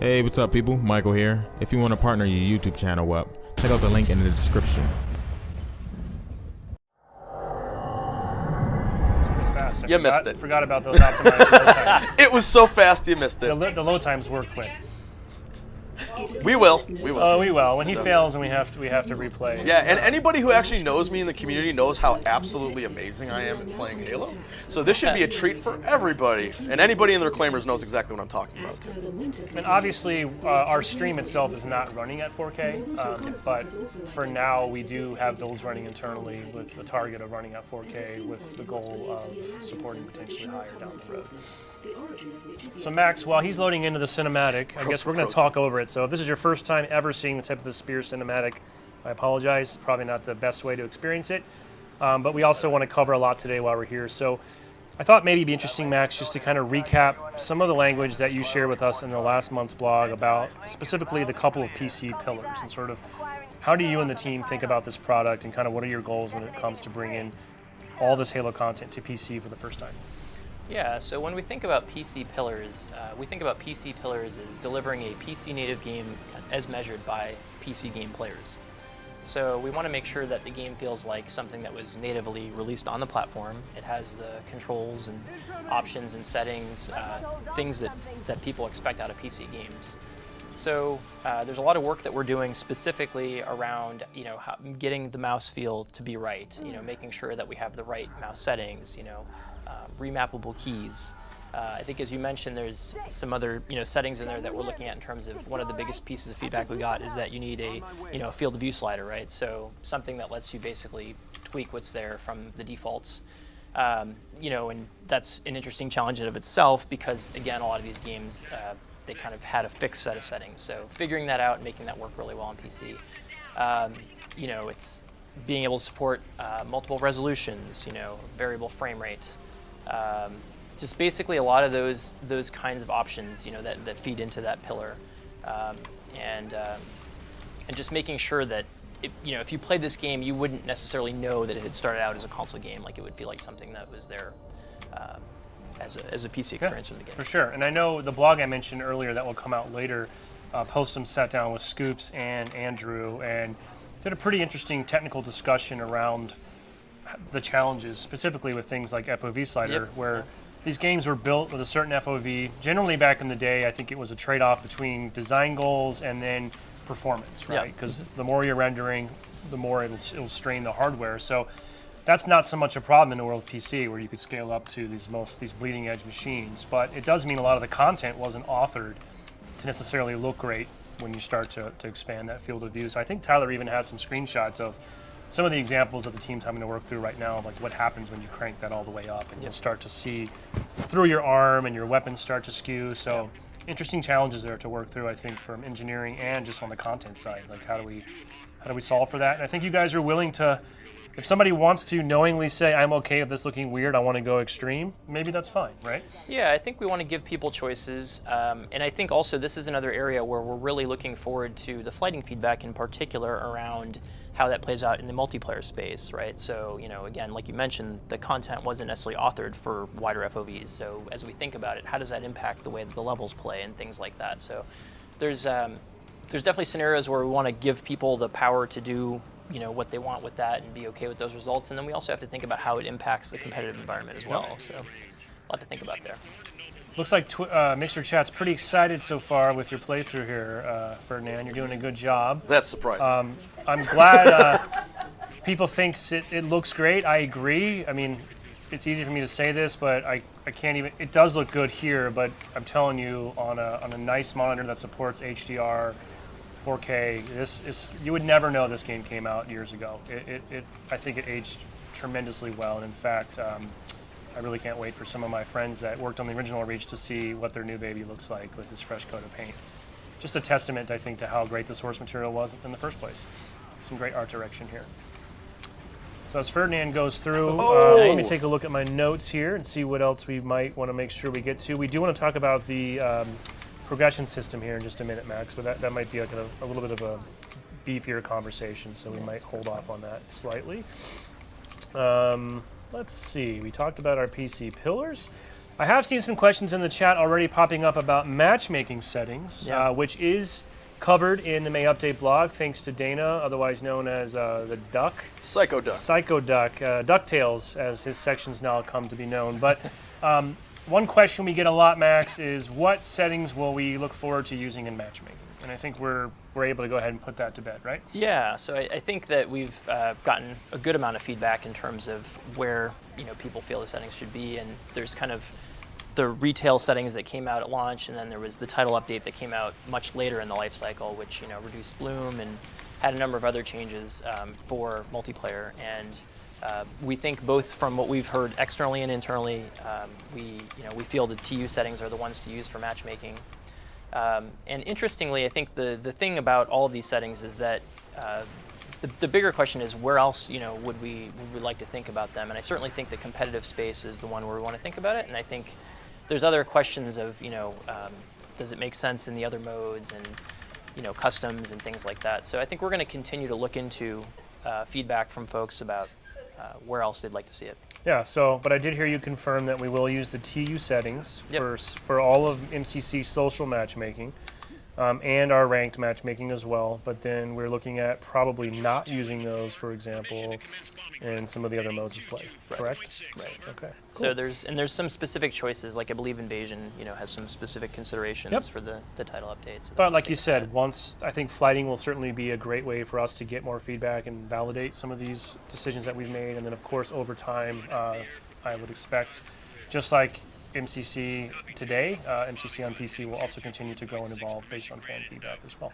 Hey, what's up, people? Michael here. If you want to partner your YouTube channel up, check out the link in the description. Fast. You missed it. Forgot about those optimized load times. It was so fast you missed it. The load times were quick. We will. We will. Oh, we will. When he fails, and we have to replay. Yeah, and anybody who actually knows me in the community knows how absolutely amazing I am at playing Halo. So this should be a treat for everybody, and anybody in the Reclaimers knows exactly what I'm talking about too. And obviously, our stream itself is not running at 4K, but for now, we do have builds running internally with a target of running at 4K with the goal of supporting potentially higher down the road. So Max, while he's loading into the cinematic, I guess we're going to talk over it. So if this is your first time ever seeing the tip of the spear cinematic, I apologize. Probably not the best way to experience it. But we also want to cover a lot today while we're here. So I thought maybe it'd be interesting, Max, just to kind of recap some of the language that you shared with us in the last month's blog about specifically the couple of PC pillars and sort of how do you and the team think about this product and kind of what are your goals when it comes to bringing all this Halo content to PC for the first time? Yeah, so when we think about PC pillars, we think about PC pillars as delivering a PC native game as measured by PC game players. So we want to make sure that the game feels like something that was natively released on the platform. It has the controls and options and settings, things that people expect out of PC games. So there's a lot of work that we're doing specifically around, getting the mouse feel to be right. Making sure that we have the right mouse settings. Remappable keys. I think, as you mentioned, there's some other settings in there that we're looking at in terms of one of the biggest pieces of feedback we got is that you need a field of view slider, right? So something that lets you basically tweak what's there from the defaults. And that's an interesting challenge in of itself because, again, a lot of these games they kind of had a fixed set of settings. So figuring that out and making that work really well on PC. It's being able to support multiple resolutions, variable frame rate. Just basically a lot of those kinds of options, that feed into that pillar, and just making sure that if you played this game, you wouldn't necessarily know that it had started out as a console game. Like it would feel like something that was there as a PC experience from the beginning. For sure, and I know the blog I mentioned earlier that will come out later posted some sat down with Scoops and Andrew and did a pretty interesting technical discussion around the challenges, specifically with things like FOV slider, where these games were built with a certain FOV. Generally back in the day, I think it was a trade-off between design goals and then performance, right? Because the more you're rendering, the more it'll strain the hardware. So that's not so much a problem in the world of PC where you could scale up to these bleeding edge machines, but it does mean a lot of the content wasn't authored to necessarily look great when you start to expand that field of view. So I think Tyler even has some screenshots of some of the examples that the team's having to work through right now, like what happens when you crank that all the way up, and you'll start to see through your arm and your weapons start to skew. So interesting challenges there to work through, I think, from engineering and just on the content side. Like how do we solve for that? And I think you guys are willing to, if somebody wants to knowingly say, I'm okay with this looking weird, I want to go extreme, maybe that's fine, right? Yeah, I think we want to give people choices. And I think also this is another area where we're really looking forward to the flighting feedback in particular around how that plays out in the multiplayer space, right? So, again, like you mentioned, the content wasn't necessarily authored for wider FOVs. So as we think about it, how does that impact the way that the levels play and things like that? So there's definitely scenarios where we want to give people the power to do what they want with that and be okay with those results. And then we also have to think about how it impacts the competitive environment as well. So a lot to think about there. Looks like Mixer Chat's pretty excited so far with your playthrough here, Ferdinand. You're doing a good job. That's surprising. I'm glad people think it looks great. I agree. I mean, it's easy for me to say this, but I can't even. It does look good here, but I'm telling you, on a nice monitor that supports HDR, 4K, you would never know this game came out years ago. I think it aged tremendously well, and in fact. I really can't wait for some of my friends that worked on the original Reach to see what their new baby looks like with this fresh coat of paint. Just a testament, I think, to how great the source material was in the first place. Some great art direction here. So as Ferdinand goes through, let me take a look at my notes here and see what else we might want to make sure we get to. We do want to talk about the progression system here in just a minute, Max, but that might be like a little bit of a beefier conversation, so we might hold off on that slightly. Let's see, we talked about our PC pillars. I have seen some questions in the chat already popping up about matchmaking settings, which is covered in the May Update blog, thanks to Dana, otherwise known as the Duck. Psycho Duck. Psycho Duck, DuckTales, as his sections now come to be known. But one question we get a lot, Max, is what settings will we look forward to using in matchmaking? And I think we're able to go ahead and put that to bed, right? Yeah, so I think that we've gotten a good amount of feedback in terms of where people feel the settings should be, and there's kind of the retail settings that came out at launch, and then there was the title update that came out much later in the life cycle, which reduced bloom and had a number of other changes for multiplayer. And we think both from what we've heard externally and internally, we feel the TU settings are the ones to use for matchmaking. And interestingly, I think the thing about all of these settings is that the bigger question is where else would we like to think about them. And I certainly think the competitive space is the one where we want to think about it. And I think there's other questions of does it make sense in the other modes and customs and things like that. So I think we're going to continue to look into feedback from folks about where else they'd like to see it. Yeah, but I did hear you confirm that we will use the TU settings for all of MCC social matchmaking and our ranked matchmaking as well. But then we're looking at probably not using those, for example, in some of the other modes of play. Right. Correct? Right. Okay. Cool. So there's some specific choices, like I believe Invasion, has some specific considerations for the title updates. So but like you said, I think flighting will certainly be a great way for us to get more feedback and validate some of these decisions that we've made. And then, of course, over time, I would expect, just like MCC today, MCC on PC will also continue to grow and evolve based on fan feedback as well.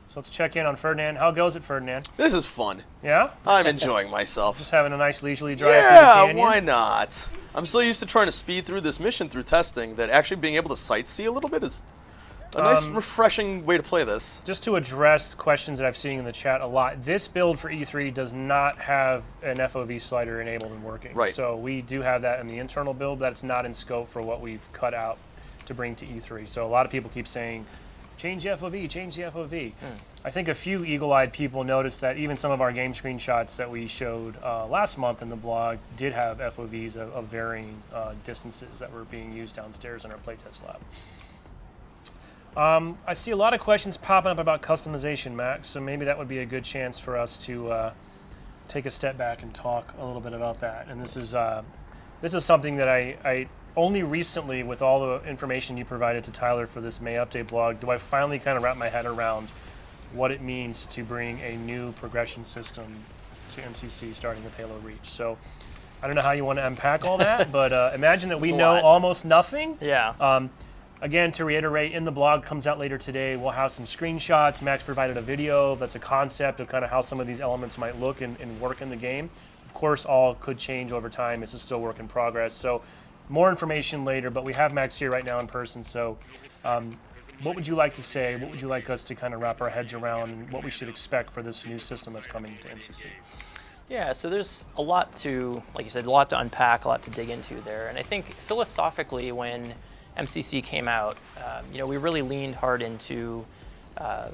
So let's check in on Ferdinand. How goes it, Ferdinand? This is fun. Yeah? I'm enjoying myself. Just having a nice leisurely drive through the Yeah, canyon? why not? I'm so used to trying to speed through this mission through testing that actually being able to sightsee a little bit is a nice, refreshing way to play this. Just to address questions that I've seen in the chat a lot, this build for E3 does not have an FOV slider enabled and working. Right. So we do have that in the internal build, but that's not in scope for what we've cut out to bring to E3. So a lot of people keep saying, change the FOV, change the FOV. I think a few eagle-eyed people noticed that even some of our game screenshots that we showed last month in the blog did have FOVs of varying distances that were being used downstairs in our playtest lab. I see a lot of questions popping up about customization, Max, so maybe that would be a good chance for us to take a step back and talk a little bit about that. And this is something that I only recently, with all the information you provided to Tyler for this May Update blog, do I finally kind of wrap my head around what it means to bring a new progression system to MCC starting with Halo Reach. So I don't know how you want to unpack all that, but imagine that we know almost nothing. Yeah. Again, to reiterate, in the blog comes out later today, we'll have some screenshots. Max provided a video that's a concept of kind of how some of these elements might look and work in the game. Of course, all could change over time. It's still work in progress. So more information later, but we have Max here right now in person. So what would you like to say? What would you like us to kind of wrap our heads around and what we should expect for this new system that's coming to MCC? Yeah, so there's a lot to, like you said, a lot to unpack, a lot to dig into there. And I think philosophically, when MCC came out, we really leaned hard into a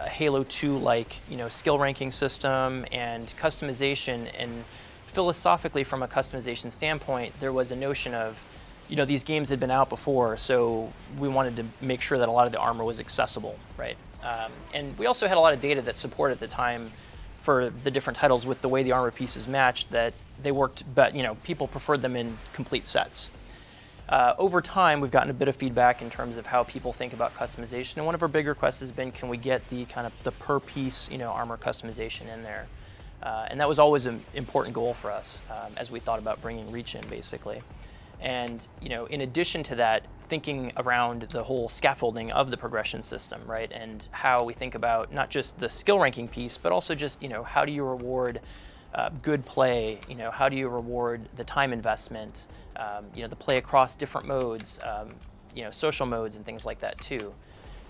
Halo 2-like, skill ranking system and customization. And philosophically, from a customization standpoint, there was a notion of, these games had been out before, so we wanted to make sure that a lot of the armor was accessible, right? And we also had a lot of data that supported at the time for the different titles with the way the armor pieces matched, that they worked, but people preferred them in complete sets. Over time, we've gotten a bit of feedback in terms of how people think about customization, and one of our big requests has been, can we get the kind of the per piece, armor customization in there? And that was always an important goal for us as we thought about bringing Reach in, basically. And in addition to that, thinking around the whole scaffolding of the progression system, right? And how we think about not just the skill ranking piece, but also just how do you reward good play? How do you reward the time investment? The play across different modes, social modes and things like that too.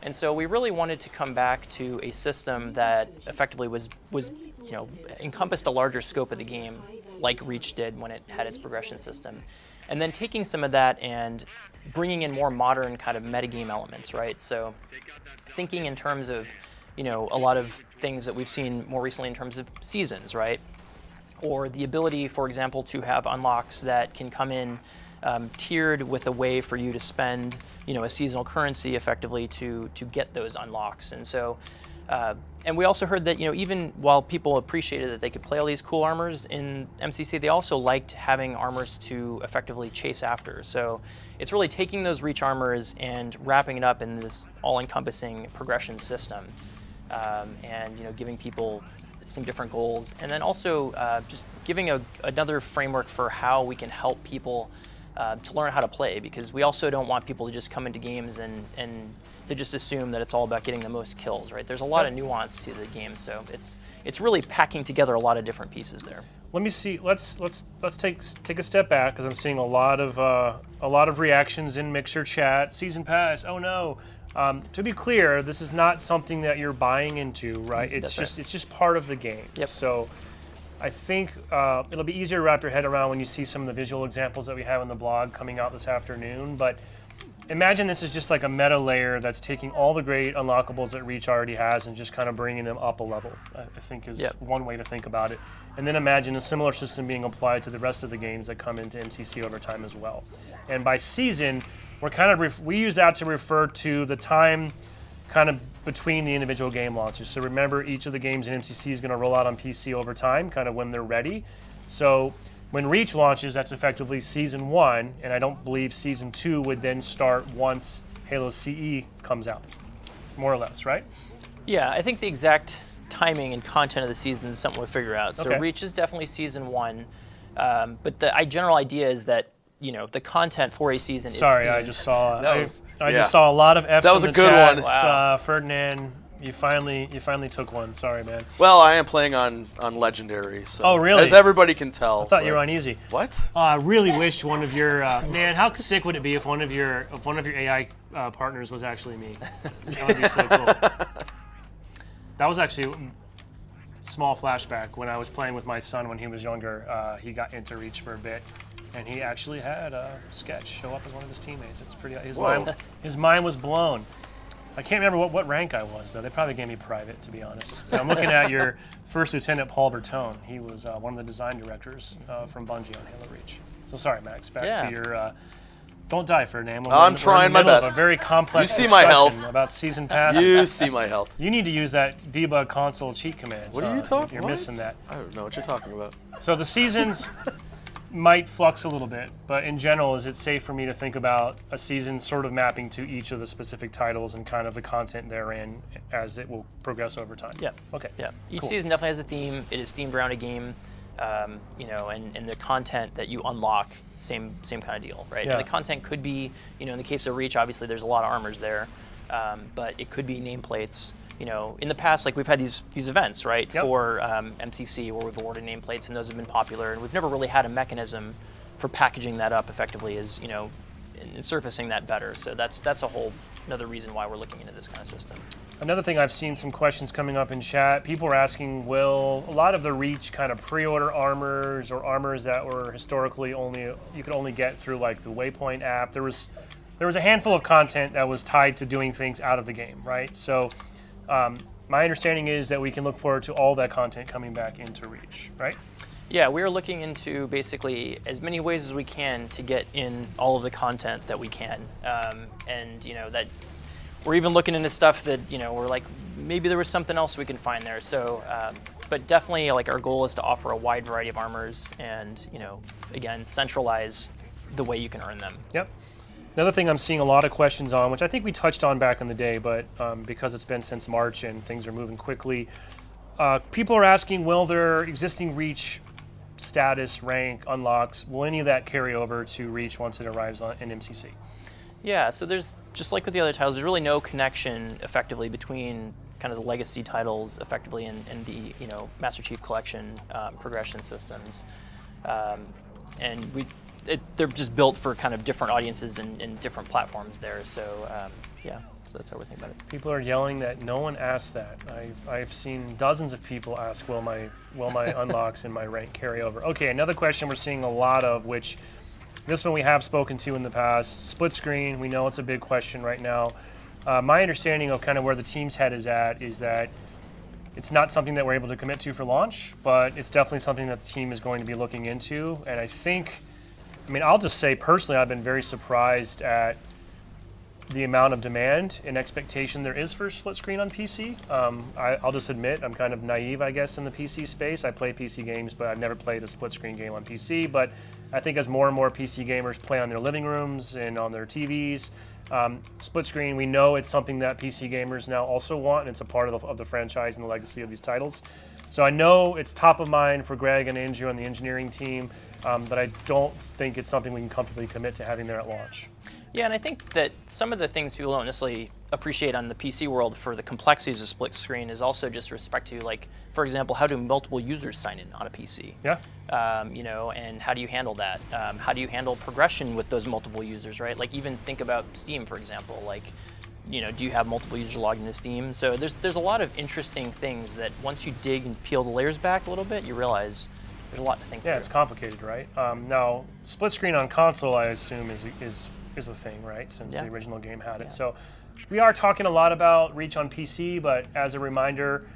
And so we really wanted to come back to a system that effectively was encompassed a larger scope of the game, like Reach did when it had its progression system. And then taking some of that and bringing in more modern kind of metagame elements, right? So thinking in terms of, a lot of things that we've seen more recently in terms of seasons, right? Or the ability, for example, to have unlocks that can come in tiered with a way for you to spend, a seasonal currency effectively to get those unlocks. And so, and we also heard that, even while people appreciated that they could play all these cool armors in MCC, they also liked having armors to effectively chase after. So it's really taking those Reach armors and wrapping it up in this all-encompassing progression system, and giving people some different goals, and then also just giving another framework for how we can help people to learn how to play, because we also don't want people to just come into games and to just assume that it's all about getting the most kills, right? There's a lot of nuance to the game, so it's really packing together a lot of different pieces there. Let me see. Let's take a step back, because I'm seeing a lot of reactions in Mixer chat. Season pass. Oh no. To be clear, this is not something that you're buying into, right? It's just part of the game. Yep. So I think it'll be easier to wrap your head around when you see some of the visual examples that we have on the blog coming out this afternoon. But imagine this is just like a meta layer that's taking all the great unlockables that Reach already has and just kind of bringing them up a level, I think is one way to think about it. And then imagine a similar system being applied to the rest of the games that come into MCC over time as well. And by season, we're kind of we use that to refer to the time kind of between the individual game launches. So remember, each of the games in MCC is going to roll out on PC over time, kind of when they're ready. So when Reach launches, that's effectively Season 1, and I don't believe Season 2 would then start once Halo CE comes out, more or less, right? Yeah, I think the exact timing and content of the season is something we'll figure out. So Okay. Reach is definitely Season 1, but the general idea is that the content for a season is. Sorry, I just saw. I yeah. just saw a lot of F's. That was in a the good chat. one. Wow. Ferdinand, you finally took one. Sorry, man. Well, I am playing on Legendary, so Oh, really? as everybody can tell. I thought you were on easy. What? I really wish one of your man. How sick would it be if one of your AI partners was actually me? That would be so cool. That was actually a small flashback when I was playing with my son when he was younger. He got into Reach for a bit, and he actually had Sketch show up as one of his teammates. It was pretty. His mind was blown. I can't remember what rank I was, though. They probably gave me private, to be honest. And I'm looking at your First Lieutenant Paul Bertone. He was one of the design directors from Bungie on Halo Reach. So sorry, Max. Back to your. Don't die, Ferdinand. I'm trying my best. Of a very complex You see my health. discussion about season passes. You see my health. You need to use that debug console cheat command. What are you talking? You're missing that. I don't know what you're talking about. So the seasons might flux a little bit, but in general, is it safe for me to think about a season sort of mapping to each of the specific titles and kind of the content therein as it will progress over time? Yeah. Okay. Yeah. Each Cool. season definitely has a theme. It is themed around a game, and the content that you unlock, same kind of deal, right? Yeah. And the content could be, in the case of Reach, obviously there's a lot of armors there, but it could be nameplates. In the past, like we've had these events, right, Yep. for MCC where we've awarded nameplates, and those have been popular, and we've never really had a mechanism for packaging that up effectively as, and surfacing that better. So that's another reason why we're looking into this kind of system. Another thing, I've seen some questions coming up in chat. People are asking, will a lot of the Reach kind of pre-order armors or armors that were historically you could only get through like the Waypoint app, there was a handful of content that was tied to doing things out of the game, right? So my understanding is that we can look forward to all that content coming back into Reach, right? Yeah, we're looking into basically as many ways as we can to get in all of the content that we can, and that we're even looking into stuff that we're like maybe there was something else we can find there. So, but definitely like our goal is to offer a wide variety of armors and again centralize the way you can earn them. Yep. Another thing I'm seeing a lot of questions on, which I think we touched on back in the day, but because it's been since March and things are moving quickly, people are asking, will their existing Reach status, rank, unlocks, will any of that carry over to Reach once it arrives in MCC? Yeah, so there's, just like with the other titles, there's really no connection effectively between kind of the legacy titles effectively and the Master Chief Collection progression systems. And they're just built for kind of different audiences and different platforms there. So yeah, so that's how we're thinking about it. People are yelling that no one asked that. I've seen dozens of people ask, will my unlocks and my rank carry over? Okay, another question we're seeing a lot of, which this one we have spoken to in the past, split screen. We know it's a big question right now. My understanding of kind of where the team's head is at is that it's not something that we're able to commit to for launch, but it's definitely something that the team is going to be looking into. And I think I mean, I'll just say personally, I've been very surprised at the amount of demand and expectation there is for split screen on PC. I'll just admit I'm kind of naive, I guess, in the PC space. I play PC games, but I've never played a split screen game on PC. But I think as more and more PC gamers play on their living rooms and on their TVs, split screen, we know it's something that PC gamers now also want, and it's a part of the franchise and the legacy of these titles. So I know it's top of mind for Greg and Andrew on the engineering team, but I don't think it's something we can comfortably commit to having there at launch. Yeah, and I think that some of the things people don't necessarily appreciate on the PC world for the complexities of split screen is also just respect to, like, for example, how do multiple users sign in on a PC? Yeah. You know, and how do you handle that? How do you handle progression with those multiple users, right? Like, even think about Steam, for example. Like, you know, do you have multiple users logged into Steam? So there's a lot of interesting things that once you dig and peel the layers back a little bit, you realize there's a lot to think through. Yeah, it's complicated, right? Now, split screen on console, I assume, is a thing, right? Since the original game had it. Yeah. So we are talking a lot about Reach on PC, but as a reminder,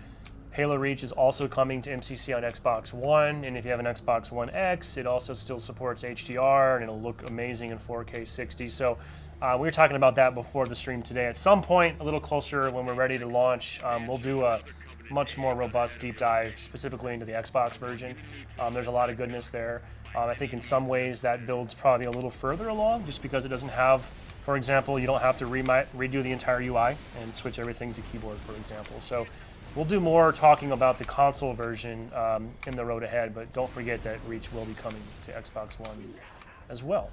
Halo Reach is also coming to MCC on Xbox One, and if you have an Xbox One X, it also still supports HDR, and it'll look amazing in 4K 60. So we were talking about that before the stream today. At some point, a little closer when we're ready to launch, we'll do a much more robust deep dive specifically into the Xbox version. There's a lot of goodness there. I think in some ways that build's probably a little further along just because it doesn't have, for example, you don't have to redo the entire UI and switch everything to keyboard, for example. So we'll do more talking about the console version in the road ahead, but don't forget that Reach will be coming to Xbox One as well.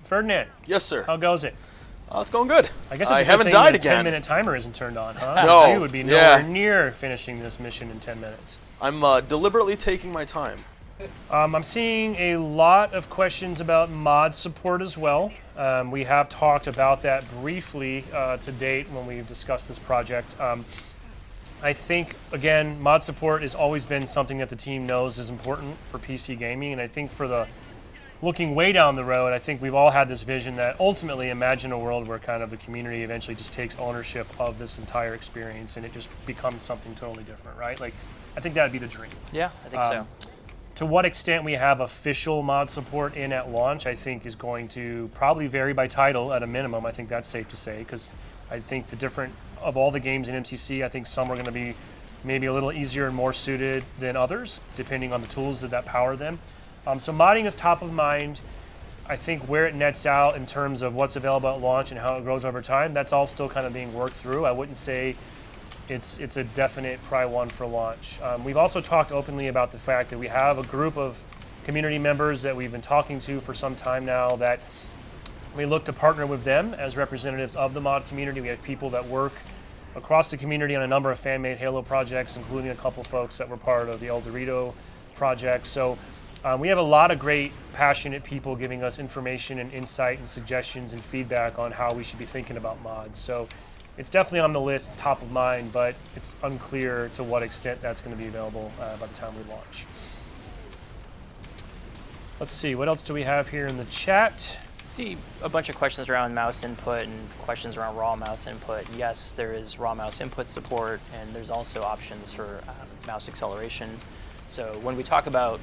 Ferdinand. Yes, sir. How goes it? It's going good. I guess it's a good haven't thing died the again. 10-minute timer isn't turned on, huh? No. You would be nowhere near finishing this mission in 10 minutes. I'm deliberately taking my time. I'm seeing a lot of questions about mod support as well. We have talked about that briefly to date when we've discussed this project. I think, again, mod support has always been something that the team knows is important for PC gaming, and I think for the looking way down the road, I think we've all had this vision that ultimately imagine a world where kind of the community eventually just takes ownership of this entire experience and it just becomes something totally different, right? Like, I think that'd be the dream. Yeah, I think so. To what extent we have official mod support in at launch, I think is going to probably vary by title at a minimum. I think that's safe to say, because I think of all the games in MCC, I think some are going to be maybe a little easier and more suited than others, depending on the tools that power them. So modding is top of mind. I think where it nets out in terms of what's available at launch and how it grows over time, that's all still kind of being worked through. I wouldn't say it's a definite Pry 1 for launch. We've also talked openly about the fact that we have a group of community members that we've been talking to for some time now that we look to partner with them as representatives of the mod community. We have people that work across the community on a number of fan-made Halo projects, including a couple folks that were part of the El Dorito project. So we have a lot of great, passionate people giving us information and insight and suggestions and feedback on how we should be thinking about mods. So it's definitely on the list, it's top of mind, but it's unclear to what extent that's going to be available by the time we launch. Let's see, what else do we have here in the chat? See a bunch of questions around mouse input and questions around raw mouse input. Yes, there is raw mouse input support, and there's also options for mouse acceleration. So when we talk about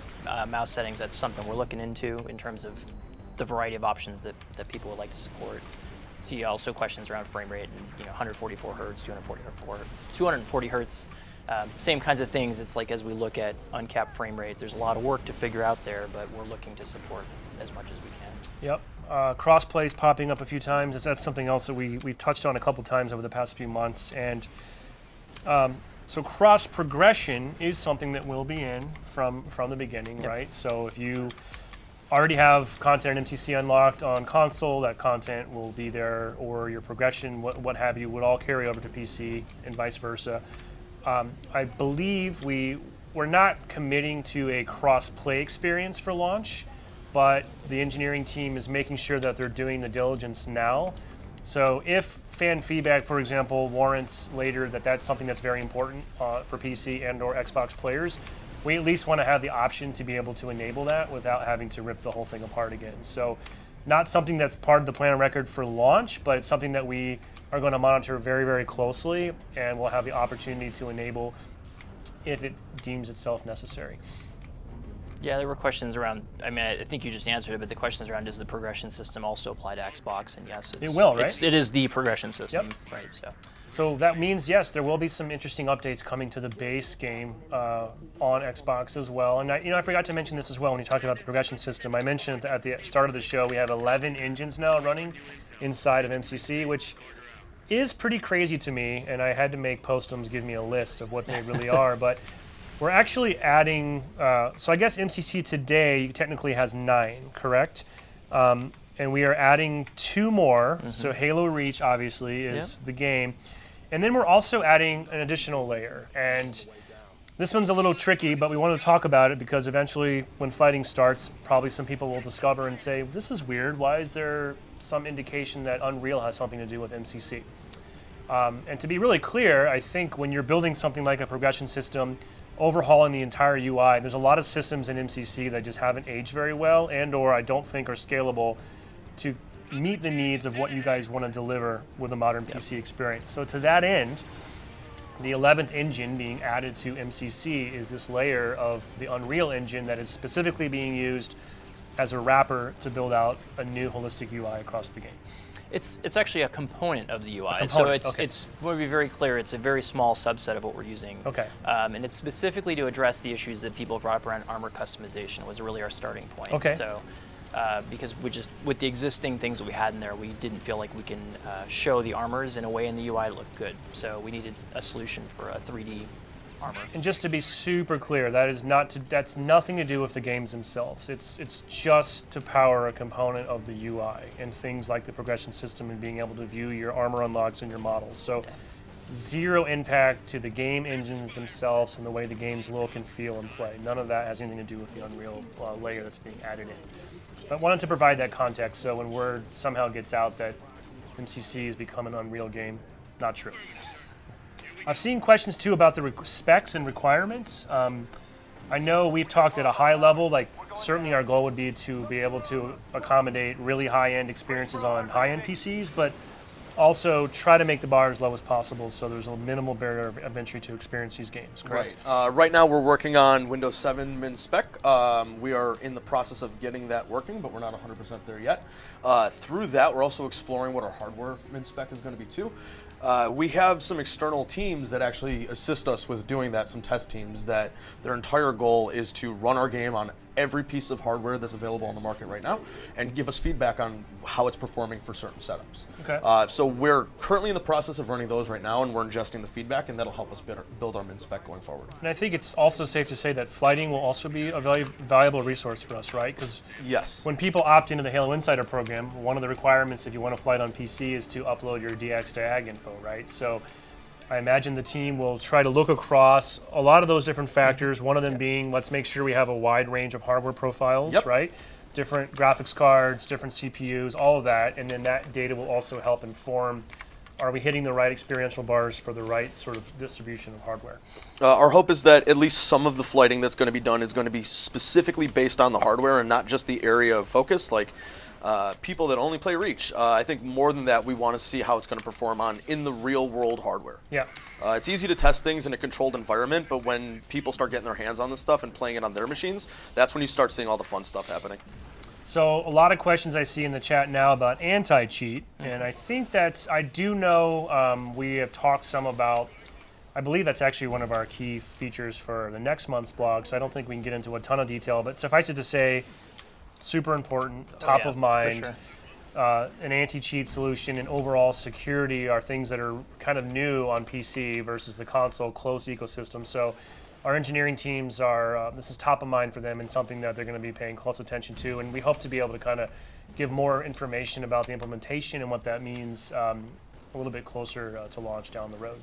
mouse settings, that's something we're looking into in terms of the variety of options that people would like to support. See also questions around frame rate and 144 hertz, 240 hertz, same kinds of things. It's like as we look at uncapped frame rate, there's a lot of work to figure out there, but we're looking to support as much as we can. Yep. Crossplay is popping up a few times. That's something else that we've touched on a couple times over the past few months. And so cross progression is something that will be in from the beginning, yep. Right? So if you already have content in MCC unlocked on console, that content will be there, or your progression, what have you, would all carry over to PC and vice versa. I believe we're not committing to a cross-play experience for launch, but the engineering team is making sure that they're doing the diligence now. So if fan feedback, for example, warrants later that that's something that's very important for PC and or Xbox players, we at least want to have the option to be able to enable that without having to rip the whole thing apart again. So not something that's part of the plan of record for launch, but it's something that we are going to monitor very, very closely, and we'll have the opportunity to enable if it deems itself necessary. Yeah, there were questions around. I mean, I think you just answered it, but the questions around, does the progression system also apply to Xbox? And yes, It will, right? It is the progression system, Yep. right? So that means, yes, there will be some interesting updates coming to the base game on Xbox as well. And I forgot to mention this as well when you talked about the progression system. I mentioned at the start of the show we have 11 engines now running inside of MCC, which is pretty crazy to me. And I had to make Postums give me a list of what they really are. But we're actually adding, so I guess MCC today technically has 9, correct? And we are adding 2 more. So Halo Reach obviously is the game. And then we're also adding an additional layer. And this one's a little tricky, but we want to talk about it because eventually when fighting starts, probably some people will discover and say, this is weird. Why is there some indication that Unreal has something to do with MCC? And to be really clear, I think when you're building something like a progression system, overhauling the entire UI, there's a lot of systems in MCC that just haven't aged very well and or I don't think are scalable to meet the needs of what you guys want to deliver with a modern PC experience. So to that end, the 11th engine being added to MCC is this layer of the Unreal Engine that is specifically being used as a wrapper to build out a new holistic UI across the game. It's actually a component of the UI. So it's want to be very clear, it's a very small subset of what we're using. Okay. And it's specifically to address the issues that people brought up around armor customization was really our starting point. Okay. So because with the existing things that we had in there, we didn't feel like we can show the armors in a way in the UI to look good. So we needed a solution for a 3D armor. And just to be super clear, that's nothing to do with the games themselves. It's just to power a component of the UI and things like the progression system and being able to view your armor unlocks and your models. So zero impact to the game engines themselves and the way the games look and feel and play. None of that has anything to do with the Unreal layer that's being added in. But wanted to provide that context so when word somehow gets out that MCC has become an Unreal game, not true. I've seen questions too about the specs and requirements. I know we've talked at a high level, like certainly our goal would be to be able to accommodate really high-end experiences on high-end PCs, but also try to make the bar as low as possible so there's a minimal barrier of entry to experience these games, correct? Right. Right now we're working on Windows 7 min spec. We are in the process of getting that working, but we're not 100% there yet. Through that, we're also exploring what our hardware min spec is going to be too. We have some external teams that actually assist us with doing that, some test teams that their entire goal is to run our game on every piece of hardware that's available on the market right now and give us feedback on how it's performing for certain setups. Okay. So we're currently in the process of running those right now, and we're ingesting the feedback, and that'll help us build our min spec going forward. And I think it's also safe to say that flighting will also be a valuable resource for us, right? Because yes, when people opt into the Halo Insider program, one of the requirements if you want to flight on PC is to upload your DX to AG info, right? So I imagine the team will try to look across a lot of those different factors, one of them being let's make sure we have a wide range of hardware profiles, right? Different graphics cards, different CPUs, all of that, and then that data will also help inform, are we hitting the right experiential bars for the right sort of distribution of hardware? Our hope is that at least some of the flighting that's going to be done is going to be specifically based on the hardware and not just the area of focus, like people that only play Reach. I think more than that, we want to see how it's going to perform in the real world hardware. Yeah. It's easy to test things in a controlled environment, but when people start getting their hands on this stuff and playing it on their machines, that's when you start seeing all the fun stuff happening. So a lot of questions I see in the chat now about anti-cheat, and I think I do know we have talked some about, I believe that's actually one of our key features for the next month's blog, so I don't think we can get into a ton of detail, but suffice it to say, super important, top of mind. For sure. An anti-cheat solution and overall security are things that are kind of new on PC versus the console closed ecosystem. So our engineering teams are, this is top of mind for them and something that they're going to be paying close attention to. And we hope to be able to kind of give more information about the implementation and what that means a little bit closer to launch down the road.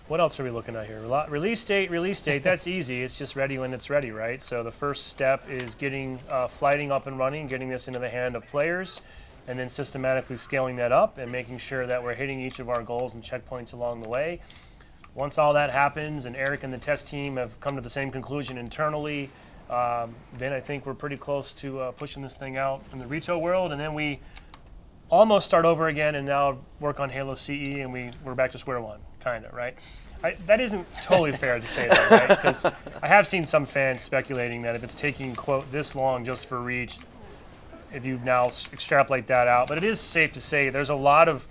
What else are we looking at here? Release date, that's easy. It's just ready when it's ready, right? So the first step is getting flighting up and running, getting this into the hand of players, and then systematically scaling that up and making sure that we're hitting each of our goals and checkpoints along the way. Once all that happens and Eric and the test team have come to the same conclusion internally, then I think we're pretty close to pushing this thing out in the retail world, and then we almost start over again and now work on Halo CE and we're back to square one, kind of, right? That isn't totally fair to say that, right? Because I have seen some fans speculating that if it's taking, quote, this long just for Reach, if you now extrapolate that out. But it is safe to say there's a lot of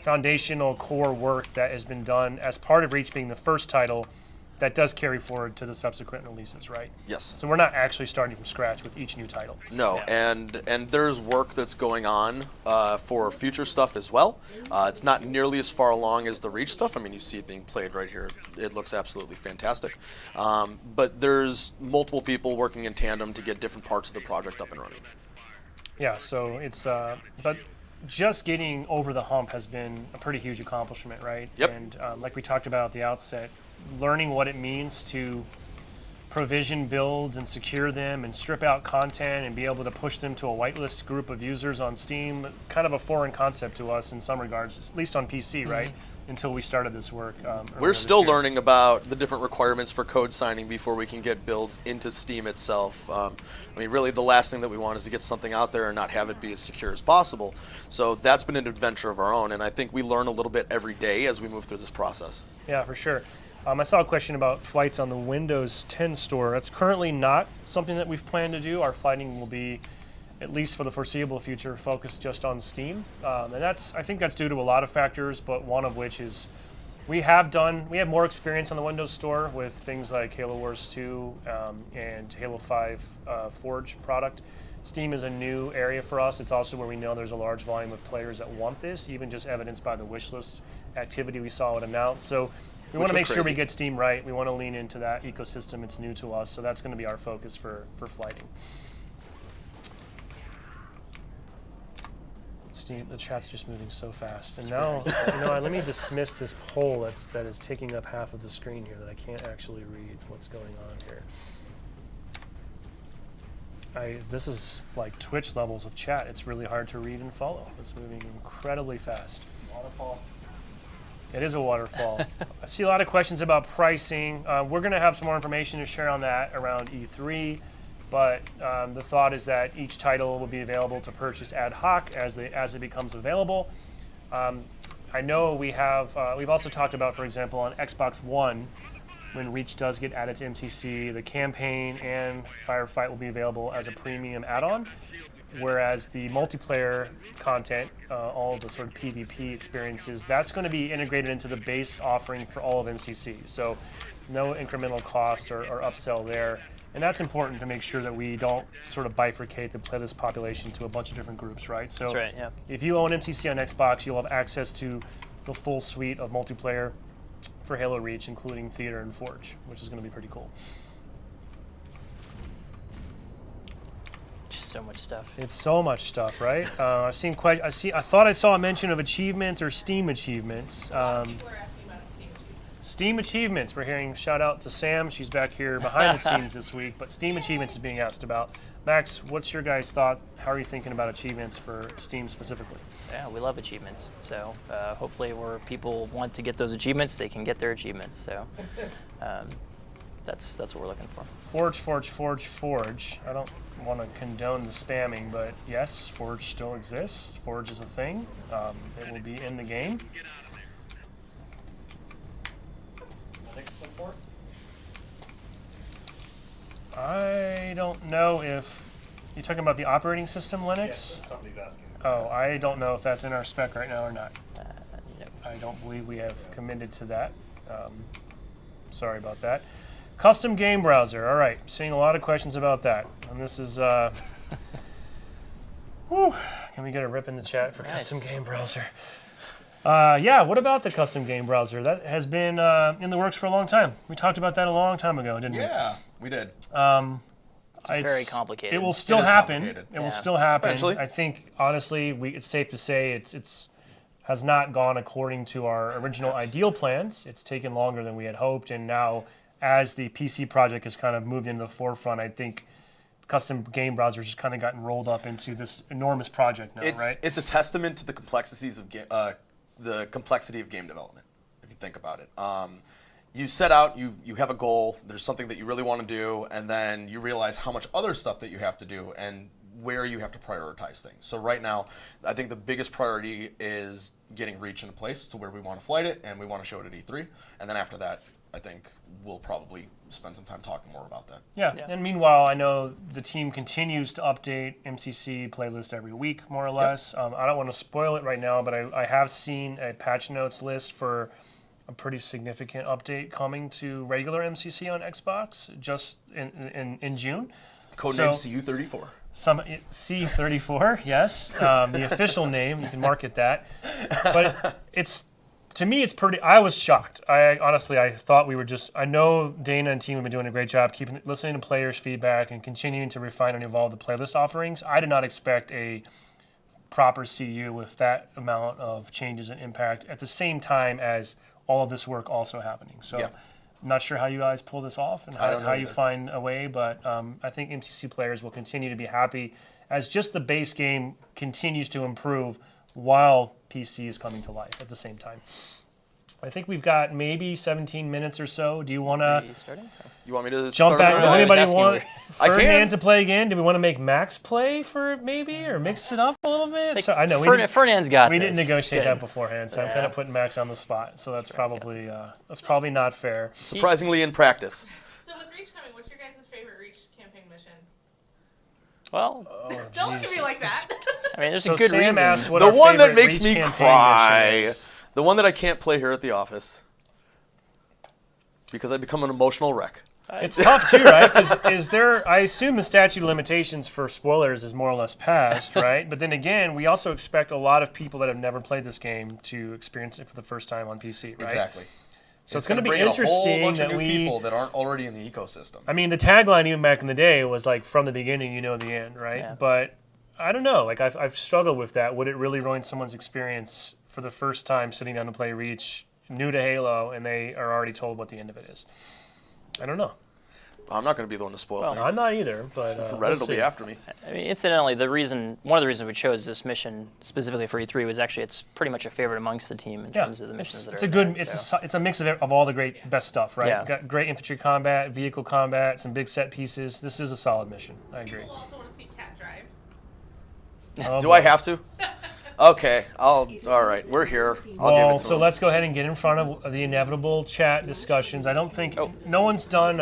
foundational core work that has been done as part of Reach being the first title that does carry forward to the subsequent releases, right? Yes. So we're not actually starting from scratch with each new title. No, Yeah. and there's work that's going on for future stuff as well. It's not nearly as far along as the Reach stuff. I mean, you see it being played right here. It looks absolutely fantastic. But there's multiple people working in tandem to get different parts of the project up and running. Yeah, so it's, but just getting over the hump has been a pretty huge accomplishment, right? Yep. And like we talked about at the outset, learning what it means to provision builds and secure them and strip out content and be able to push them to a whitelist group of users on Steam, kind of a foreign concept to us in some regards, at least on PC, right? Until we started this work. We're still learning about the different requirements for code signing before we can get builds into Steam itself. I mean, really, the last thing that we want is to get something out there and not have it be as secure as possible. So that's been an adventure of our own, and I think we learn a little bit every day as we move through this process. Yeah, for sure. I saw a question about flights on the Windows 10 store. That's currently not something that we've planned to do. Our flighting will be, at least for the foreseeable future, focused just on Steam. And I think that's due to a lot of factors, but one of which is we have more experience on the Windows Store with things like Halo Wars 2 and Halo 5 Forge product. Steam is a new area for us. It's also where we know there's a large volume of players that want this, even just evidenced by the wishlist activity we saw it announced. So we want to make sure we get Steam right. We want to lean into that ecosystem. It's new to us, so that's going to be our focus for flighting. Steam, the chat's just moving so fast. And now, let me dismiss this poll that is taking up half of the screen here that I can't actually read what's going on here. This is like Twitch levels of chat. It's really hard to read and follow. It's moving incredibly fast. Waterfall. It is a waterfall. I see a lot of questions about pricing. We're going to have some more information to share on that around E3, but the thought is that each title will be available to purchase ad hoc as it becomes available. I know we've also talked about, for example, on Xbox One, when Reach does get added to MCC, the campaign and Firefight will be available as a premium add-on. Whereas the multiplayer content, all of the sort of PvP experiences, that's going to be integrated into the base offering for all of MCC. So no incremental cost or upsell there. And that's important to make sure that we don't sort of bifurcate the playlist population to a bunch of different groups, right? So That's right, yeah. if you own MCC on Xbox, you'll have access to the full suite of multiplayer for Halo Reach, including Theater and Forge, which is going to be pretty cool. So much stuff. It's so much stuff, right? I thought I saw a mention of achievements or Steam achievements. People are asking about Steam achievements. Steam achievements. We're hearing shout out to Sam. She's back here behind the scenes this week, but Steam achievements is being asked about. Max, what's your guys' thought? How are you thinking about achievements for Steam specifically? Yeah, we love achievements. So hopefully where people want to get those achievements, they can get their achievements. So that's what we're looking for. Forge. I don't want to condone the spamming, but yes, Forge still exists. Forge is a thing. It will be in the game. Linux support? I don't know if you're talking about the operating system Linux. Yes, somebody's asking. Oh, I don't know if that's in our spec right now or not. No. I don't believe we have committed to that. Sorry about that. Custom game browser. All right, seeing a lot of questions about that. And this is, whew, can we get a rip in the chat for Nice. custom game browser? Yeah, what about the custom game browser? That has been in the works for a long time. We talked about that a long time ago, didn't we? Yeah, we did. It's very complicated. It will still is happen. complicated. It will Yeah. still happen. Eventually. I think, honestly, it's safe to say it's has not gone according to our original ideal plans. It's taken longer than we had hoped, and now, as the PC project has kind of moved into the forefront, I think custom game browsers just kind of gotten rolled up into this enormous project now, right? It's a testament to the complexities of the complexity of game development, if you think about it. You set out, you have a goal, there's something that you really want to do, and then you realize how much other stuff that you have to do, and where you have to prioritize things. So right now, I think the biggest priority is getting Reach into place to where we want to flight it, and we want to show it at E3. And then after that, I think we'll probably spend some time talking more about that. Yeah. And meanwhile, I know the team continues to update MCC playlist every week, more or less. I don't want to spoil it right now, but I have seen a patch notes list for a pretty significant update coming to regular MCC on Xbox just in June. Codename CU34. Some C34, yes, the official name. You can market that. But to me, it's pretty. I was shocked. I thought we were just. I know Dana and team have been doing a great job listening to players' feedback and continuing to refine and evolve the playlist offerings. I did not expect a proper CU with that amount of changes and impact at the same time as all of this work also happening. So. Yeah. I'm not sure how you guys pull this off and how you find a way, but I think MCC players will continue to be happy as just the base game continues to improve while PC is coming to life at the same time. I think we've got maybe 17 minutes or so. Do you want to You want me to jump start back? over? Does anybody want I can. Ferdinand to play again? Do we want to make Max play for maybe or mix it up a little bit? So I know Fernand's got we this. didn't negotiate Good. that beforehand, so I'm kind of putting Max on the spot. So that's probably not fair. Surprisingly in practice. So with Reach coming, what's your guys' favorite Reach campaign mission? Well, Don't look at me like that. I mean, there's So a good Sam reason. asked what The our one that favorite makes Reach me campaign cry. mission is. The one that I can't play here at the office. Because I become an emotional wreck. It's tough too, right? I assume the statute of limitations for spoilers is more or less passed, right? But then again, we also expect a lot of people that have never played this game to experience it for the first time on PC, right? Exactly. So it's going to be bring in a whole interesting bunch that of new people that aren't already in the ecosystem. I mean, the tagline even back in the day was like, "From the beginning, you know the end," right? Yeah. But I don't know. Like I've struggled with that. Would it really ruin someone's experience for the first time sitting down to play Reach, new to Halo, and they are already told what the end of it is? I don't know. I'm not going to be the one to spoil things. I'm not either, but Reddit will be after me. I mean, incidentally, one of the reasons we chose this mission specifically for E3 was actually it's pretty much a favorite amongst the team in terms of the missions that are it's a mix of all the best stuff, right? Yeah. Got great infantry combat, vehicle combat, some big set pieces. This is a solid mission. I agree. People also want to see Cat drive. Oh, Do boy. I have to? Okay, all right, we're here. I'll give it to So him. let's go ahead and get in front of the inevitable chat discussions. I don't think no one's done.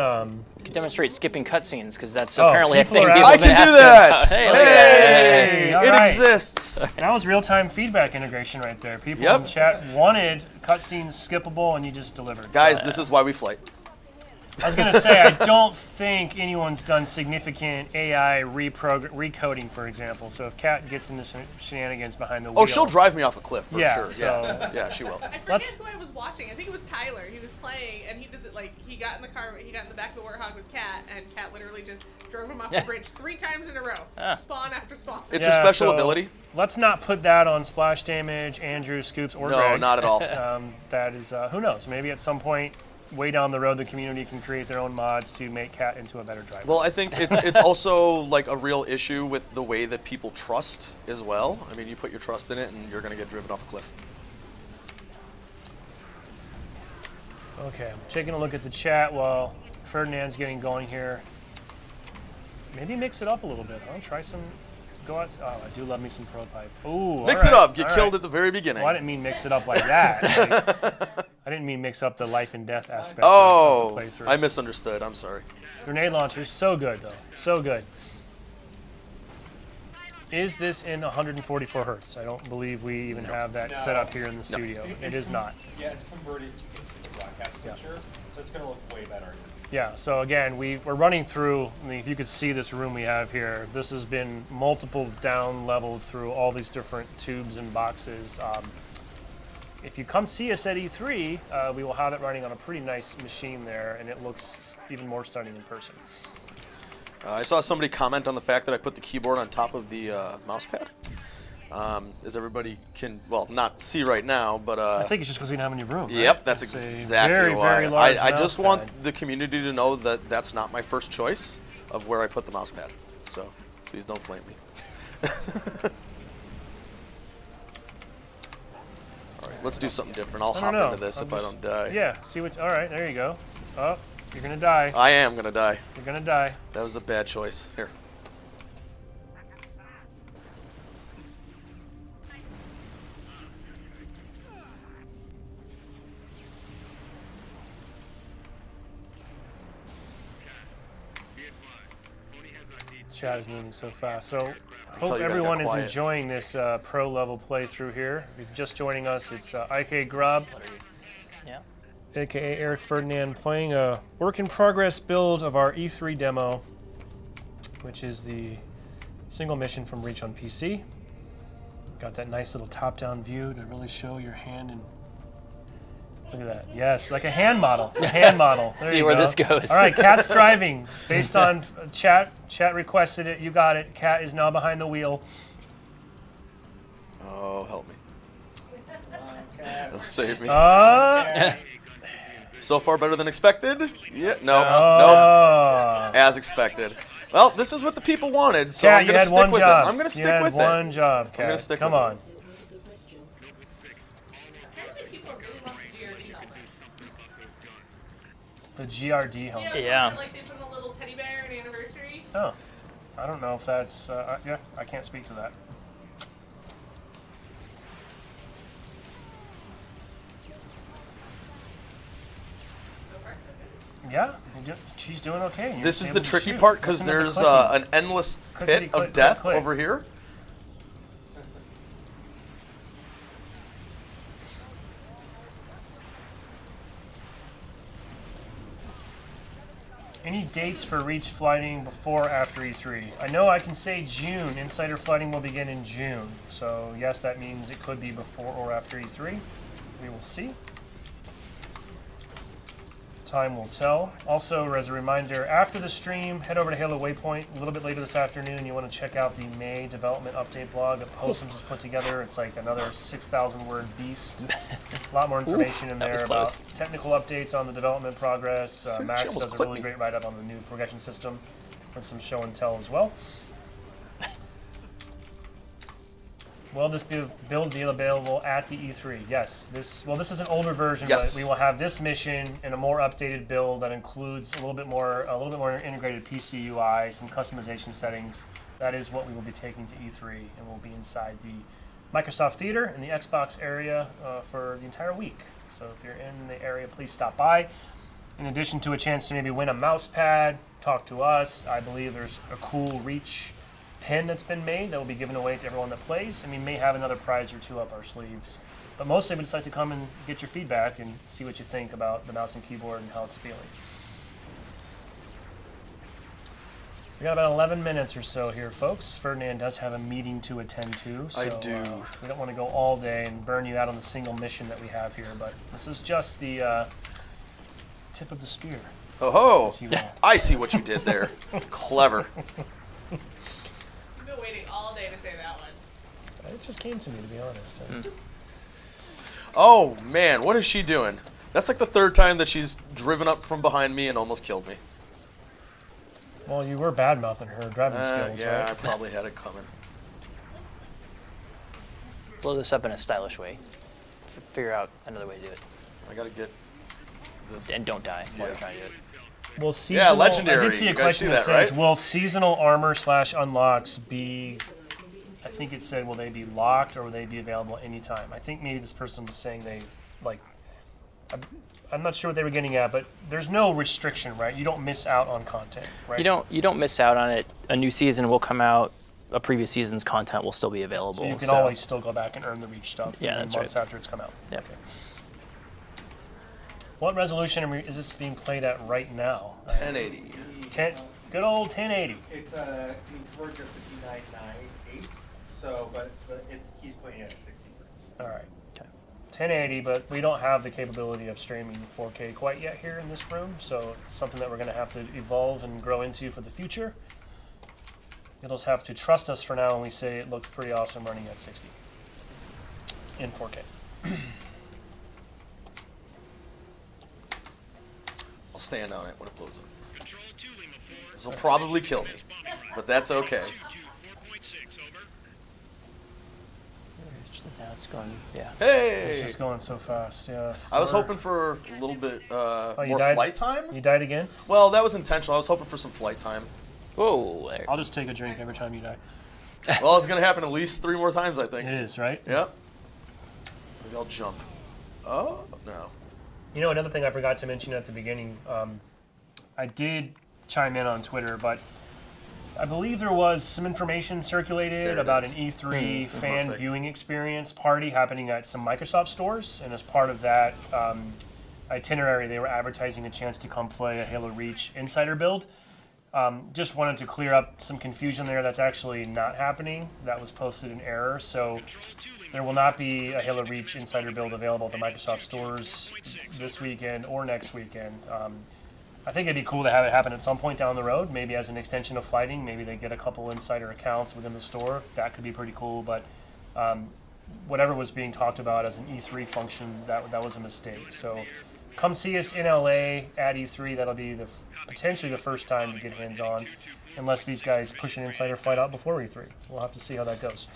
You could demonstrate skipping cutscenes because that's Oh, apparently a people thing are people I have been can do asking that! about. Hey, look at that. Hey, all it right. exists. That was real-time feedback integration right there. People Yep. in chat wanted cutscenes skippable, and you just delivered. Guys, this is why we flight. I was gonna say I don't think anyone's done significant AI recoding, for example. So if Kat gets into some shenanigans behind the wheel, Oh, she'll drive me off a cliff for Yeah, sure. so- Yeah, she will. I forget Let's- who I was watching. I think it was Tyler. He was playing, and he did he got in the car, he got in the back of the Warthog with Cat, and Cat literally just drove him off the bridge 3 times in a row, spawn after spawn. It's Yeah, a special so ability. Let's not put that on Splash Damage, Andrew, Scoops, or No, Greg. not at all. That is, who knows? Maybe at some point, way down the road, the community can create their own mods to make Cat into a better driver. Well, I think it's also like a real issue with the way that people trust as well. I mean, you put your trust in it, and you're going to get driven off a cliff. Okay, I'm taking a look at the chat while Ferdinand's getting going here. Maybe mix it up a little bit, huh? Try some. Go out. Oh, I do love me some Pro Pipe. Ooh, Mix all it right, up. Get all killed right. at the very beginning. Well, I didn't mean mix it up like that. Like, I didn't mean mix up the life and death aspect Oh, of the playthrough. I misunderstood. I'm sorry. Grenade launcher, so good though, so good. Is this in 144 hertz? I don't believe we even have that set up here in the studio. It is not. Yeah, it's converted into the broadcast picture, so it's going to look way better. Yeah, so again, we're running through, I mean, if you could see this room we have here, this has been multiple down leveled through all these different tubes and boxes. If you come see us at E3, we will have it running on a pretty nice machine there, and it looks even more stunning in person. I saw somebody comment on the fact that I put the keyboard on top of the mouse pad. As everybody can, well, not see right now, but I think it's just because we don't have any room. Right? yep, that's It's a exactly very, why. very large I mouse just want pad. the community to know that that's not my first choice of where I put the mouse pad. So please don't flame me. All right, let's do something different. I'll I hop don't know. into this I'm if I just- don't die. Yeah, see what, all right, there you go. Oh, you're gonna die. I am gonna die. You're gonna die. That was a bad choice. Here. Chat is moving so fast. So tell hope you guys got everyone is quiet. enjoying this pro level playthrough here. If you're just joining us, it's IK Grub, Yeah. aka Eric Ferdinand, playing a work in progress build of our E3 demo, which is the single mission from Reach on PC. Got that nice little top-down view to really show your hand and look at that. Yes, like a hand model. A hand model. There See you where go. this goes. All right, Cat's driving. Based on chat requested it. You got it. Cat is now behind the wheel. Oh, help me. It'll save me. So far better than expected? Yeah, nope. Oh. As expected. Well, this is what the people wanted, so Cat, I'm you going to had stick one with job. it. I'm going to stick with You had one it. job, Cat. gonna stick Come with it. on. Apparently people really love the GRD helmet. The GRD helmet. Yeah. Like they put in a little teddy bear an anniversary. Oh. I don't know if that's... yeah, I can't speak to that. So far, so good. Yeah, she's doing okay. You're This is able the to tricky shoot. part because Listen to the there's clicking. an endless Clickety pit click, of death click, click. over here. Any dates for Reach flighting before or after E3? I know I can say June. Insider flighting will begin in June. So yes, that means it could be before or after E3. We will see. Time will tell. Also, as a reminder, after the stream, head over to Halo Waypoint a little bit later this afternoon. You want to check out the May development update blog that Postums has put together. It's like another 6,000 word beast. A lot more information in that was there close. about technical updates on the development progress. See, she Max almost does a clipped really me. great write-up on the new progression system and some show and tell as well. Will this build be available at the E3? Yes. This is an older version, Yes. but we will have this mission and a more updated build that includes a little bit more integrated PC UI, some customization settings. That is what we will be taking to E3, and we'll be inside the Microsoft Theater in the Xbox area for the entire week. So if you're in the area, please stop by. In addition to a chance to maybe win a mouse pad, talk to us. I believe there's a cool Reach pin that's been made that will be given away to everyone that plays, and we may have another prize or two up our sleeves. But mostly we just like to come and get your feedback and see what you think about the mouse and keyboard and how it's feeling. We got about 11 minutes or so here, folks. Ferdinand does have a meeting to attend to, so I do. We don't want to go all day and burn you out on the single mission that we have here, but this is just the tip of the spear. Oh ho! if you will. I see what you did there. Clever. You've been waiting all day to say that one. It just came to me, to be honest. Oh man, what is she doing? That's like the third time that she's driven up from behind me and almost killed me. Well, you were bad-mouthing her driving skills, Yeah, I right? probably had it coming. Blow this up in a stylish way. Figure out another way to do it. I gotta get this. And don't die while you're Yeah. trying to do it. Will seasonal, legendary. I did see a You guys question see that that, says, right? will seasonal armor / unlocks be, I think it said, will they be locked or will they be available anytime? I think maybe this person was saying they, like, I'm not sure what they were getting at, but there's no restriction, right? You don't miss out on content, right? You don't miss out on it. A new season will come out. A previous season's content will still be available. So you can always still go back and earn the Reach stuff Yeah, even that's months right. after it's come out. Yeah. Okay. What resolution is this being played at right now? 1080. Good old 1080. It's we convert to 5998, so but he's playing it at 60 frames. All right. 1080, but we don't have the capability of streaming 4K quite yet here in this room, so it's something that we're going to have to evolve and grow into for the future. You'll just have to trust us for now when we say it looks pretty awesome running at 60 in 4K. I'll stand on it when it blows up. This will probably kill me, but that's okay. Now it's going, yeah. It's Hey! just going so fast, yeah. I was hoping for a little bit you more died? flight time. You died again? Well, that was intentional. I was hoping for some flight time. Whoa, there. I'll just take a drink every time you die. Well, it's going to happen at least 3 more times, I It think. is, right? Yep. Maybe I'll jump. Oh, no. You know, another thing I forgot to mention at the beginning, I did chime in on Twitter, but I believe there was some information circulated about an is. E3 fan Perfect. viewing experience party happening at some Microsoft stores, and as part of that itinerary, they were advertising a chance to come play a Halo Reach Insider build. Just wanted to clear up some confusion there. That's actually not happening. That was posted in error, so there will not be a Halo Reach Insider build available at the Microsoft stores this weekend or next weekend. I think it'd be cool to have it happen at some point down the road, maybe as an extension of fighting. Maybe they get a couple insider accounts within the store. That could be pretty cool, but whatever was being talked about as an E3 function, that was a mistake. So come see us in LA at E3. That'll be potentially the first time to get hands-on, unless these guys push an insider fight out before E3. We'll have to see how that goes.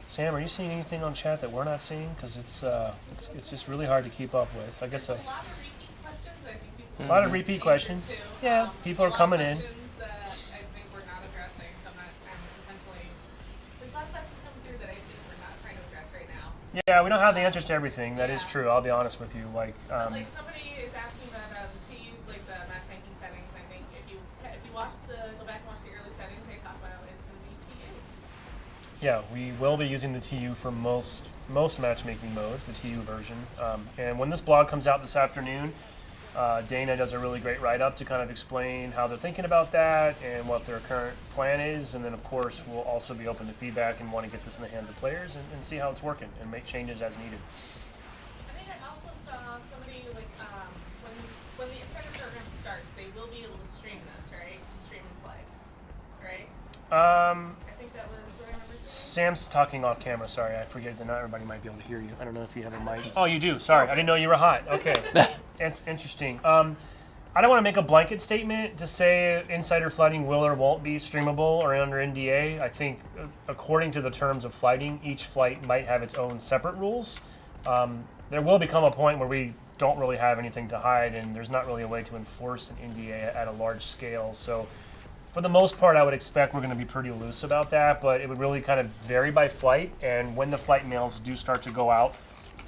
Sam, are you seeing anything on chat that we're not seeing? Because it's just really hard to keep up with. I guess A lot of repeat questions. I think people a lot of repeat questions. too. Yeah, people are A lot of coming in. questions that I think we're not addressing. So potentially, there's a lot of questions coming through that I think we're not trying to address right now. Yeah, we don't have the answers to everything. That is Yeah. true. I'll be honest with you. Like, Like somebody is asking about the TU, like the matchmaking settings. I think if you watch go back and watch the early settings, they talk about is the TU. yeah, we will be using the TU for most matchmaking modes, the TU version. And when this blog comes out this afternoon, Dana does a really great write-up to kind of explain how they're thinking about that and what their current plan is. And then, of course, we'll also be open to feedback and want to get this in the hands of players and see how it's working and make changes as needed. I think I also saw somebody like when the insider program starts, they will be able to stream this, right? To stream and play, right? I think that was what I remember saying. Sam's talking off camera. Sorry, I forget that not everybody might be able to hear you. I don't know if you have a mic. Oh, you do. Sorry, I didn't know you were hot. Okay, it's interesting. I don't want to make a blanket statement to say insider flighting will or won't be streamable or under NDA. I think according to the terms of flighting, each flight might have its own separate rules. There will become a point where we don't really have anything to hide, and there's not really a way to enforce an NDA at a large scale. So for the most part, I would expect we're going to be pretty loose about that, but it would really kind of vary by flight. And when the flight mails do start to go out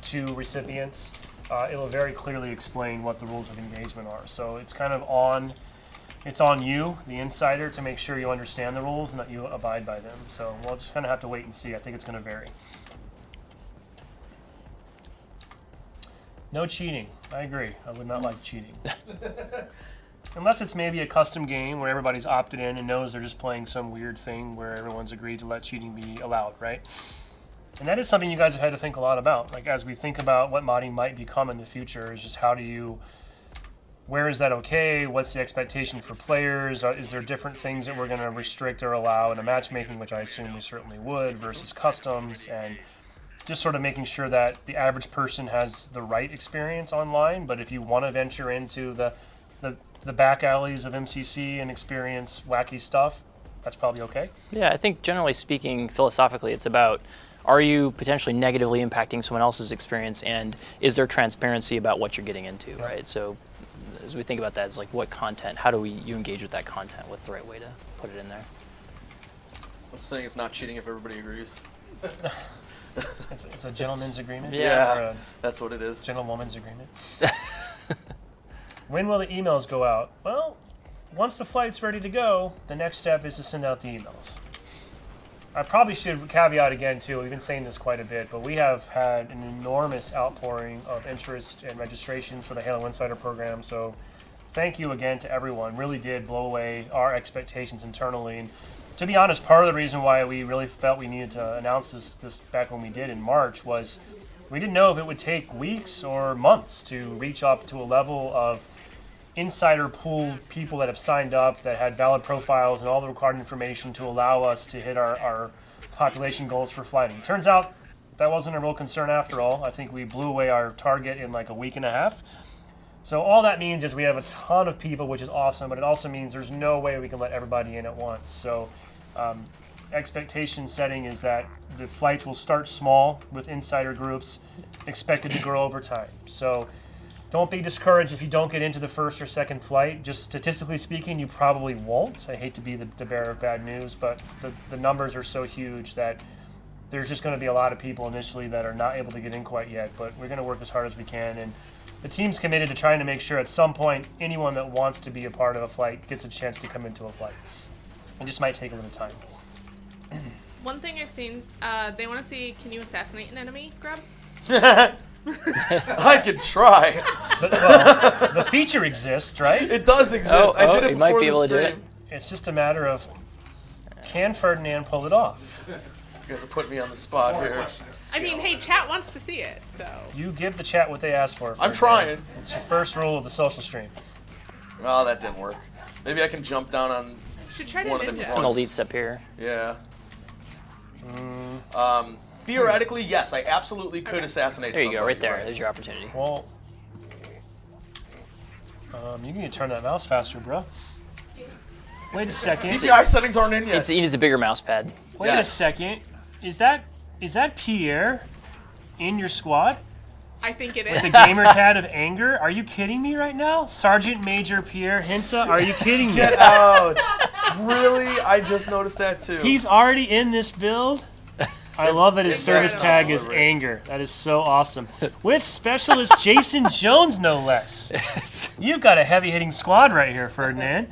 to recipients, it will very clearly explain what the rules of engagement are. So it's kind of on you, the insider, to make sure you understand the rules and that you abide by them. So we'll just kind of have to wait and see. I think it's going to vary. No cheating. I agree. I would not like cheating. Unless it's maybe a custom game where everybody's opted in and knows they're just playing some weird thing where everyone's agreed to let cheating be allowed, right? And that is something you guys have had to think a lot about. Like, as we think about what modding might become in the future, is just where is that okay? What's the expectation for players? Is there different things that we're going to restrict or allow in a matchmaking, which I assume we certainly would, versus customs, and just sort of making sure that the average person has the right experience online. But if you want to venture into the back alleys of MCC and experience wacky stuff, that's probably okay. Yeah, I think generally speaking, philosophically, it's about, are you potentially negatively impacting someone else's experience, and is there transparency about what you're getting into, right? So as we think about that, it's like, what content, how do you engage with that content? What's the right way to put it in there? I'm saying it's not cheating if everybody agrees. It's a gentleman's agreement? Yeah. Or a That's what it is. gentlewoman's agreement? When will the emails go out? Well, once the flight's ready to go, the next step is to send out the emails. I probably should caveat again, too, we've been saying this quite a bit, but we have had an enormous outpouring of interest and registrations for the Halo Insider program, so thank you again to everyone. Really did blow away our expectations internally. And to be honest, part of the reason why we really felt we needed to announce this back when we did in March was we didn't know if it would take weeks or months to reach up to a level of insider pool people that have signed up, that had valid profiles and all the required information to allow us to hit our population goals for flighting. Turns out that wasn't a real concern after all. I think we blew away our target in like a week and a half. So all that means is we have a ton of people, which is awesome, but it also means there's no way we can let everybody in at once. So expectation setting is that the flights will start small with insider groups, expected to grow over time. So don't be discouraged if you don't get into the first or second flight. Just statistically speaking, you probably won't. I hate to be the bearer of bad news, but the numbers are so huge that there's just going to be a lot of people initially that are not able to get in quite yet, but we're going to work as hard as we can. And the team's committed to trying to make sure at some point anyone that wants to be a part of a flight gets a chance to come into a flight. It just might take a little time. One thing I've seen, they want to see, can you assassinate an enemy, Grub? I could try. Well, the feature exists, right? It does exist. Oh, I did it you before might be the able to do it. stream. It's just a matter of, can Ferdinand pull it off? You guys are putting me on the spot here. I mean, hey, chat wants to see it, so. You give the chat what they asked for. I'm Ferdinand. trying. It's your first rule of the social stream. Oh, that didn't work. Maybe I can jump down on Should try to one of the ninja. Some elites up here. Yeah. Theoretically, yes, I absolutely could assassinate There you go, somebody, right there. There's your opportunity. Well, you need to turn that mouse faster, bro. Wait a second. DPI settings aren't in yet. He needs a bigger mouse pad. Wait Yes. a second. Is that Pierre in your squad? I think it With the is. gamer tag of anger? Are you kidding me right now? Sergeant Major Pierre Hinsa, are you kidding me? Get out. Really? I just noticed that too. He's already in this build? I love that his If service that's not tag is deliberate. anger. That is so awesome. With specialist Jason Jones, no less. You've got a heavy-hitting squad right here, Ferdinand.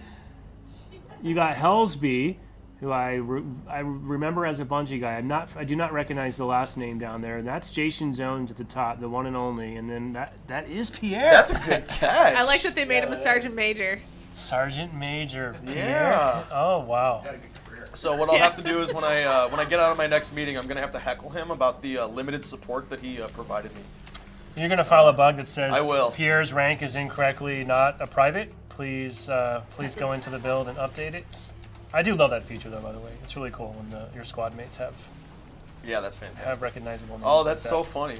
You got Hellsby, who I remember as a Bungie guy. I do not recognize the last name down there. And that's Jason Jones at the top, the one and only. And then that is Pierre. That's a good catch. I like that they made him a sergeant major. Sergeant Major Pierre. Yeah. Oh wow. So what I'll have to do is when I get out of my next meeting, I'm gonna have to heckle him about the limited support that he provided me. You're gonna file a bug that says I will. Pierre's rank is incorrectly not a private. Please go into the build and update it. I do love that feature though, by the way. It's really cool when your squad mates have Yeah, that's fantastic. have recognizable names. Oh, like that's that. so funny.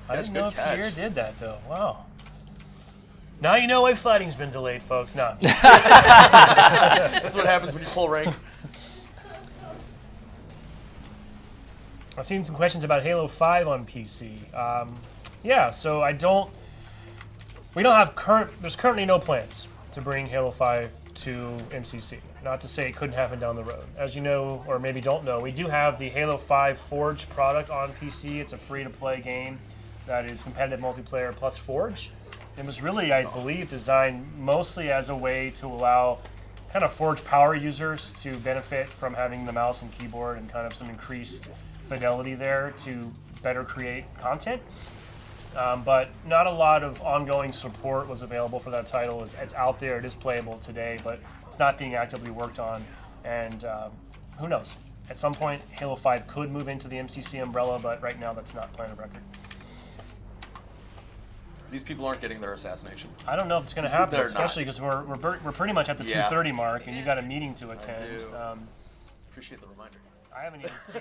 I didn't know if catch. Pierre did that though. Wow. Now you know why flighting's been delayed, folks. No. That's what happens when you pull rank. I've seen some questions about Halo 5 on PC. Yeah, so there's currently no plans to bring Halo 5 to MCC. Not to say it couldn't happen down the road. As you know, or maybe don't know, we do have the Halo 5 Forge product on PC. It's a free-to-play game that is competitive multiplayer plus Forge. It was really, I believe, designed mostly as a way to allow kind of Forge power users to benefit from having the mouse and keyboard and kind of some increased fidelity there to better create content. But not a lot of ongoing support was available for that title. It's out there, it is playable today, but it's not being actively worked on. And who knows? At some point, Halo 5 could move into the MCC umbrella, but right now that's not plan of record. These people aren't getting their assassination. I don't know if it's going to happen, They're especially because we're pretty much at the Yeah. 2:30 mark, and you got a meeting to attend. do. Appreciate the reminder. I haven't even seen.